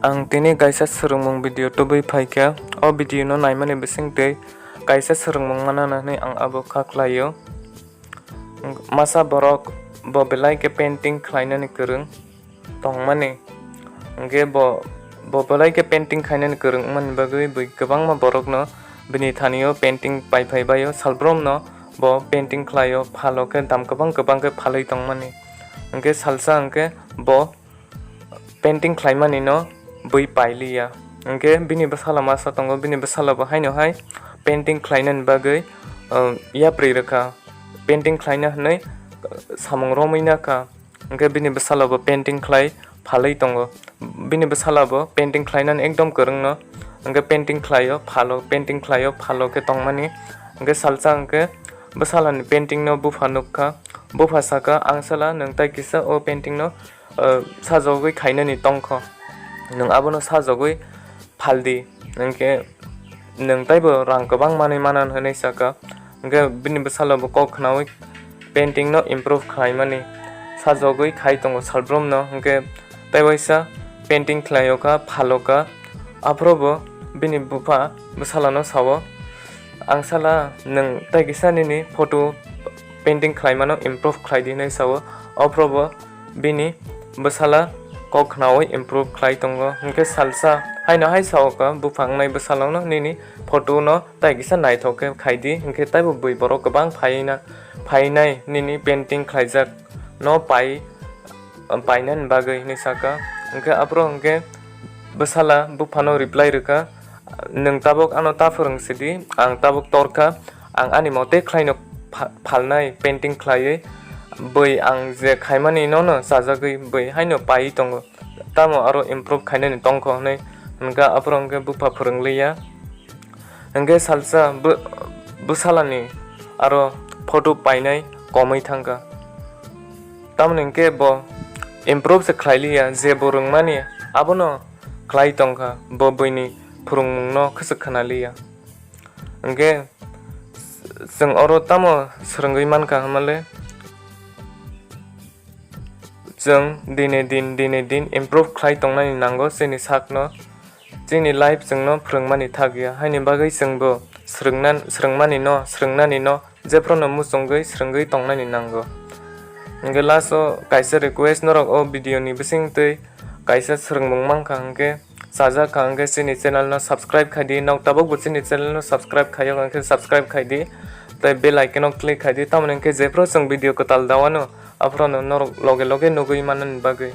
Ang tini kaisa serungmung video tubuh paika o video no naimani besing tei kaisa serungmung manana ni ang abo kaklayo masa borok bo belai ke painting khlaina ni kereng tongmani angge bo belai ke painting khlaina ni kereng man bagui bui gobang ma borok no bini thaniyo painting pai bayo salbrom no bo painting khlayo phalo ke dam gobang ke phaloi tongmani angge salsa angge bo painting khlaimani no bui pailiya angke bini basala masa tongo bini basala bahaino hai painting khlainan bagai ya priraka painting khlaina nei samung romaina ka angke bini basala ba painting khlai phalai tongo bini basala ba painting khlainan ekdom korang no angke painting khlayo phalo ke tongmani angke salsa angke basala ni painting no bufanukka bufasaka angsala nangtai kisa o painting no sajogoi khaina ni tongkho nung abono sajogoi phaldi nangke nung taibo rang gobang manai manan hanai saka nge bini basala bo kok khnawi painting no improve khlaimani sajogoi khai tongo salbrom no nge taiwaisa painting khlayoka phaloka aprobo bini bupa basala no sawo angsala nung taigisani ni photo painting khlaimano improve khlaidi nai sawo aprobo bini basala kok khnawi improve khlai tongo hingke salsa haina hai sawoka bufang nai basala no nini photo no taigisa naithoke khaidi hingke taibo bui borok gobang phainai nini painting khlaijak no painan bagai ni saka hingke apro hingke basala bufano reply reka nung tabok ano ta phorungsidi ang tabok torka ang ani mote khlaino phalnai painting khlaiye bui ang je khaimani no sajagoi bui haino pai tongo tamo aro improve khaina ni tongkho nei hingka apro hingke bupa phorungliya hingke salsa busalani aro photo painai komai thangka tamni hingke bo improve se khlailiya je bo rungmani abono khlai tongkha bo buini phurungmung no khasuk khanaliya hingke jeng oro tamo srungoi manka hamale jeng dine din improve khlai tongnani nango jeni sakno jeni life jengno phurungmani thagya haini bagai jengbo srungmani no jeprono musongoi srungoi tongnani nango hingke lasto kaisa request norok o video ni bising tei kaisa srungmung mangka hingke sajak hingke jeni channel no subscribe khaidi nok tabok bo jeni channel no subscribe khayo hingke subscribe khaidi tei bell icon no click khaidi tamoni hingke jepro jeng video kotal dawano afrono norok loge nugui manan bagai